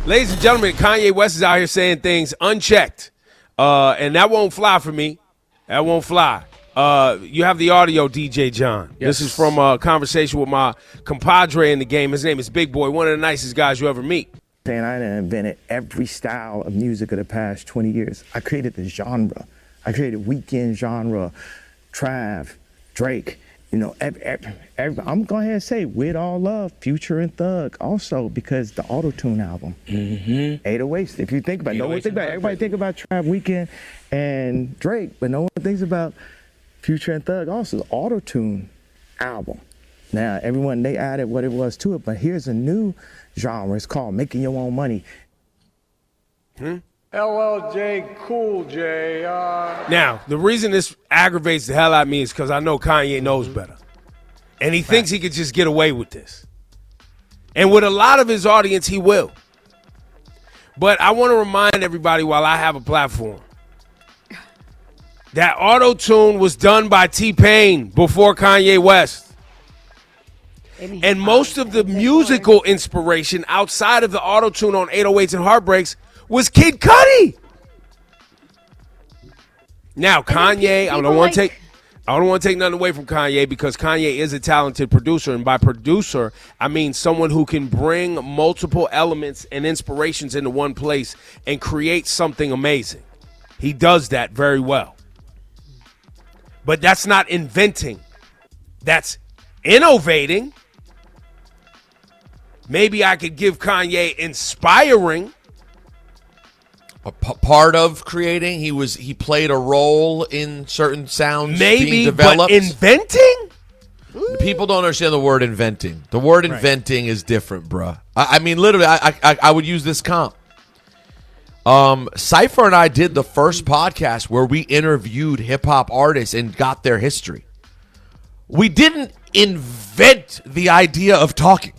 Ladies and gentlemen, Kanye West is out here saying things unchecked. And that won't fly for me. That won't fly. You have the audio, DJ John. Yes. This is from a conversation with my compadre in the game. His name is Big Boy, one of the nicest guys you ever meet. Saying I invented every style of music of the past 20 years. I created the genre. I created weekend genre, Trav, Drake. You know, I'm going ahead and say with all love, Future and Thug also, because the autotune album, 808s. If you think about it, no one think about it. Everybody think about Trav, Weekend, and Drake, but no one thinks about Future and Thug also, the autotune album. Now, everyone, they added what it was to it, but here's a new genre. It's called Making Your Own Money. LLJ Cool J. Now, the reason this aggravates the hell out of me is because I know Kanye knows better. And he thinks he could just get away with this. And with a lot of his audience, he will. But I want to remind everybody while I have a platform that auto-tune was done by T-Pain before Kanye West. And most of the musical inspiration outside of the auto-tune on 808s and Heartbreaks was Kid Cudi. Now, Kanye, I don't want to take nothing away from Kanye because Kanye is a talented producer. And by producer, I mean someone who can bring multiple elements and inspirations into one place and create something amazing. He does that very well. But that's not inventing. That's innovating. Maybe I could give Kanye inspiring. A part of creating, he played a role in certain sounds being developed. But inventing? People don't understand the word inventing. The word inventing is different, bruh. I mean, literally, I would use this comp. Cypher and I did the first podcast where we interviewed hip-hop artists and got their history. We didn't invent the idea of talking.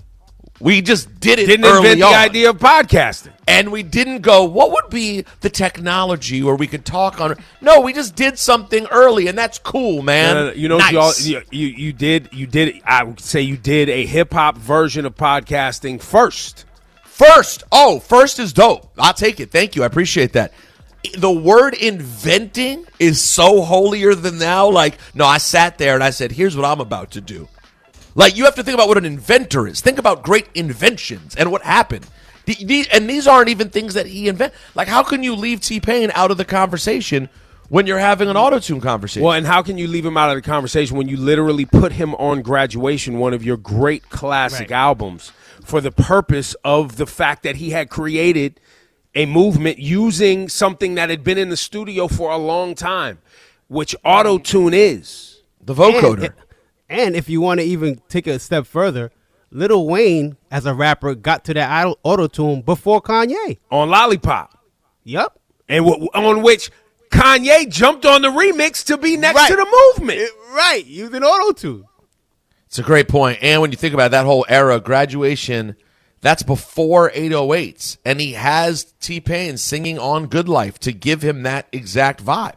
We just did it Didn't early invent on. the idea of podcasting. And we didn't go, what would be the technology where we could talk on it? No, we just did something early, and that's cool, man. No. You know, nice. you did. I would say you did a hip hop version of podcasting first. First is dope. I'll take it. Thank you. I appreciate that. The word inventing is so holier than thou. Like, no, I sat there and I said, here's what I'm about to do. Like, you have to think about what an inventor is. Think about great inventions and what happened. And these aren't even things that he invented. Like, how can you leave T-Pain out of the conversation when you're having an auto-tune conversation? Well, and how can you leave him out of the conversation when you literally put him on Graduation, one of your great classic albums, for the purpose of the fact that he had created a movement using something that had been in the studio for a long time, which auto-tune is. The vocoder. And if you want to even take a step further, Lil Wayne, as a rapper, got to that auto-tune before Kanye. On Lollipop. Yep. And on which Kanye jumped on the remix to be next to the movement. Using auto-tune. It's a great point. And when you think about that whole era, Graduation, that's before 808s. And he has T-Pain singing on Good Life to give him that exact vibe.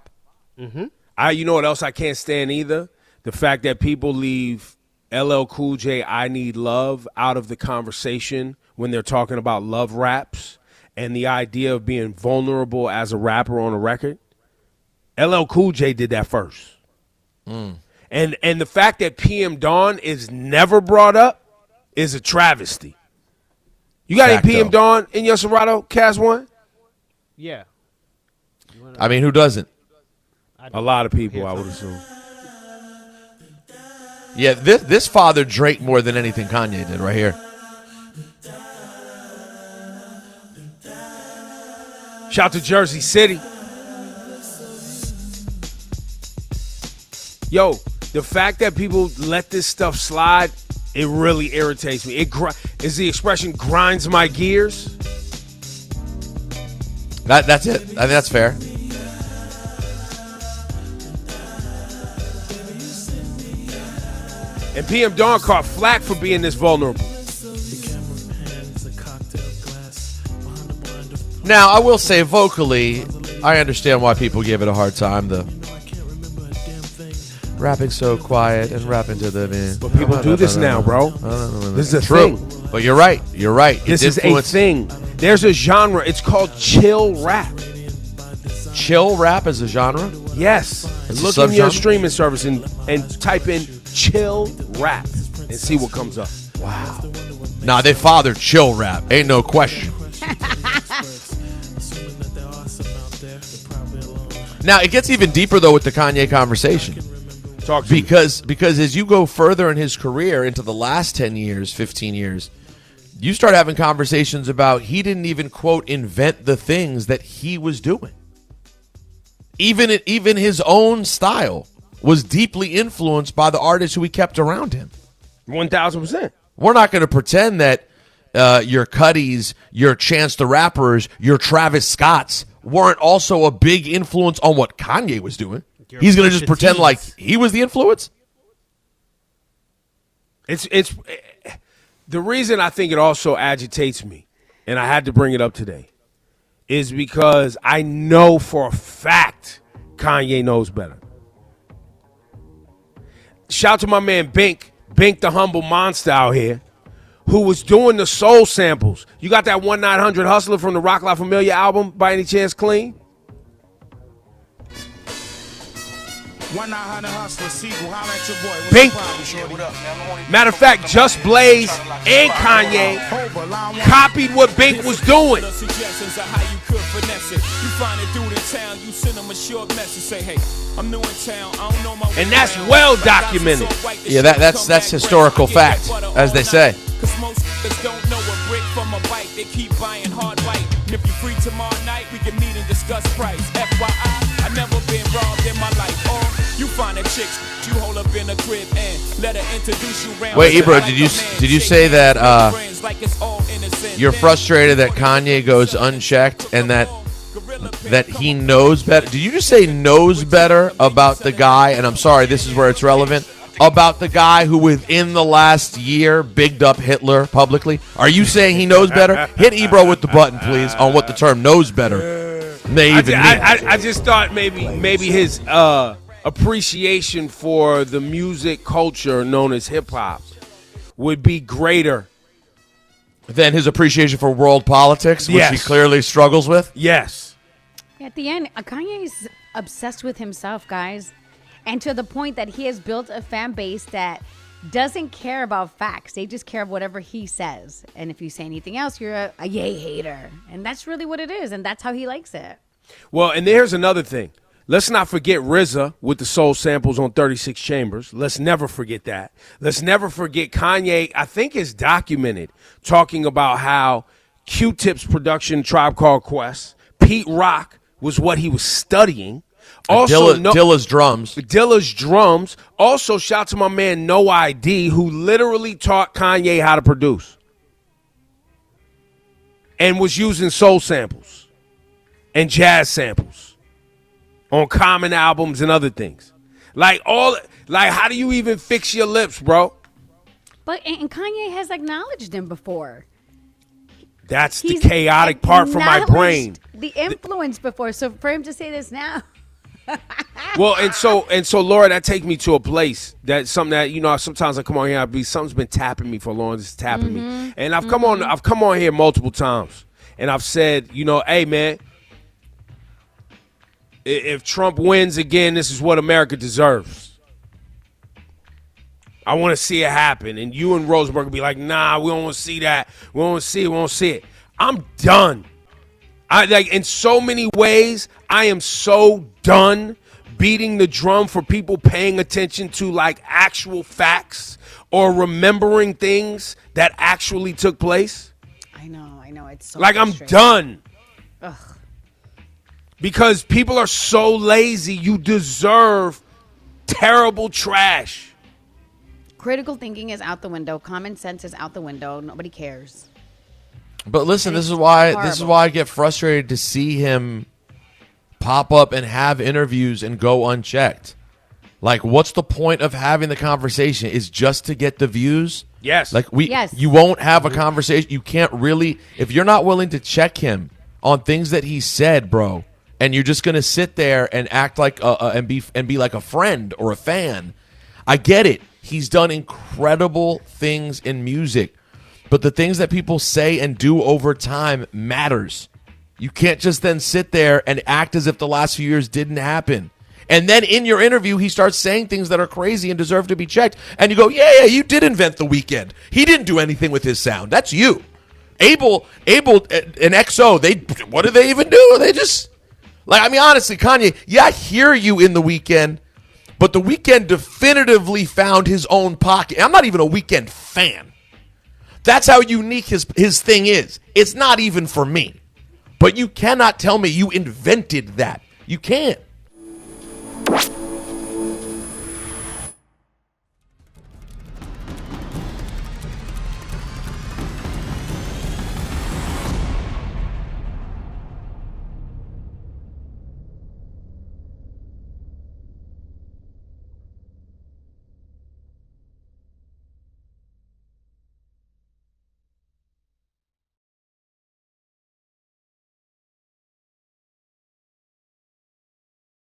Mm-hmm. You know what else I can't stand either? The fact that people leave LL Cool J, I Need Love, out of the conversation when they're talking about love raps and the idea of being vulnerable as a rapper on a record. LL Cool J did that first. And the fact that PM Dawn is never brought up is a travesty. You got any PM Dawn in your Serato, Cast One? Yeah. I mean, who doesn't? A lot of people, I would assume. Yeah, this fathered Drake more than anything Kanye did right here. Shout to Jersey City. Yo, the fact that people let this stuff slide, it really irritates me. Is the expression grinds my gears? That's it. I think that's fair. And PM Dawn caught flack for being this vulnerable. Now, I will say vocally, I understand why people give it a hard time. The rapping so quiet and rapping to the man. But people do this now, bro. This is a thing. But you're right. You're right. This is a thing. There's a genre. It's called chill rap. Chill rap as a genre? Yes. It's a Look in your subgenre? streaming service and type in chill rap and see what comes up. Wow. Nah, they fathered chill rap. Ain't no question. Now, it gets even deeper, though, with the Kanye conversation. Talk to me. Because as you go further in his career into the last 10 years, 15 years, you start having conversations about he didn't even, quote, invent the things that he was doing. Even his own style was deeply influenced by the artists who he kept around him. 1,000%. We're not going to pretend that your Cuddies, your Chance the Rappers, your Travis Scotts weren't also a big influence on what Kanye was doing. He's going to just pretend like he was the influence? It's the reason I think it also agitates me, and I had to bring it up today, is because I know for a fact Kanye knows better. Shout out to my man Bink the humble monster out here, who was doing the soul samples. You got that 1-900 Hustler from the Rock La Familia album by any chance, Clean? 1-900 Hustler sequel. Holla at your boy. What's Bink. the problem, shorty? Matter of fact, Just Blaze and Kanye copied what Bink was doing. Suggestions of how you could finesse it. You find a dude in town, you send him a short message, say, hey, I'm new in town, I don't know my way And that's around. well documented. Yeah, that's historical fact, as they say. Cause most niggas don't know a brick from a bike, they keep buying hard white. And if you free tomorrow night, we can meet and discuss price. FYI, I never been robbed in my life. Or you find a chick, you hold up in a crib and let her introduce you round. Wait, Ebro, did you say that you're frustrated that Kanye goes unchecked and that he knows better? Did you just say knows better about the guy? And I'm sorry, this is where it's relevant. About the guy who within the last year bigged up Hitler publicly? Are you saying he knows better? Hit Ebro with the button, please, on what the term knows better may even mean. I just thought maybe his appreciation for the music culture known as hip-hop would be greater than his appreciation for world politics, which Yes. he clearly struggles with. Yes. At the end, Kanye's obsessed with himself, guys. And to the point that he has built a fan base that doesn't care about facts. They just care of whatever he says. And if you say anything else, you're a yay hater. And that's really what it is. And that's how he likes it. Well, and here's another thing. Let's not forget RZA with the soul samples on 36 Chambers. Let's never forget that. Let's never forget Kanye, I think is documented, talking about how Q-Tip's production, Tribe Called Quest, Pete Rock was what he was studying. Also, Dilla's drums. Dilla's drums. Also, shout to my man No ID, who literally taught Kanye how to produce and was using soul samples and jazz samples on Common albums and other things. How do you even fix your lips, bro? But and Kanye has acknowledged him before. That's the He's chaotic part for my brain. acknowledged the influence before. So for him to say this now. Well, and so, Laura, that takes me to a place that's something that sometimes I come on here, something's been tapping me for long. It's tapping me, and I've come on here multiple times, and I've said, hey, man, if Trump wins again, this is what America deserves. I want to see it happen, and you and Rosenberg will be like, nah, we don't want to see that. We don't want to see it. We won't see it. I'm done. In so many ways, I am so done beating the drum for people paying attention to actual facts or remembering things that actually took place. I know. It's so I'm frustrating. done. Ugh. Because people are so lazy. You deserve terrible trash. Critical thinking is out the window. Common sense is out the window. Nobody cares. But listen, this is why I get frustrated to see him pop up and have interviews and go unchecked. What's the point of having the conversation? Is just to get the views? Yes. Yes. You won't have a conversation. You can't really, if you're not willing to check him on things that he said, bro, and you're just gonna sit there and act like and be like a friend or a fan. I get it. He's done incredible things in music. But the things that people say and do over time matters. You can't just then sit there and act as if the last few years didn't happen. And then in your interview, he starts saying things that are crazy and deserve to be checked. And you go, yeah, you did invent The Weeknd. He didn't do anything with his sound. That's you. Abel, and XO, what do they even do? They just, honestly, Kanye, yeah, I hear you in The Weeknd, but The Weeknd definitively found his own pocket. I'm not even a Weeknd fan. That's how unique his thing is. It's not even for me. But you cannot tell me you invented that. You can't.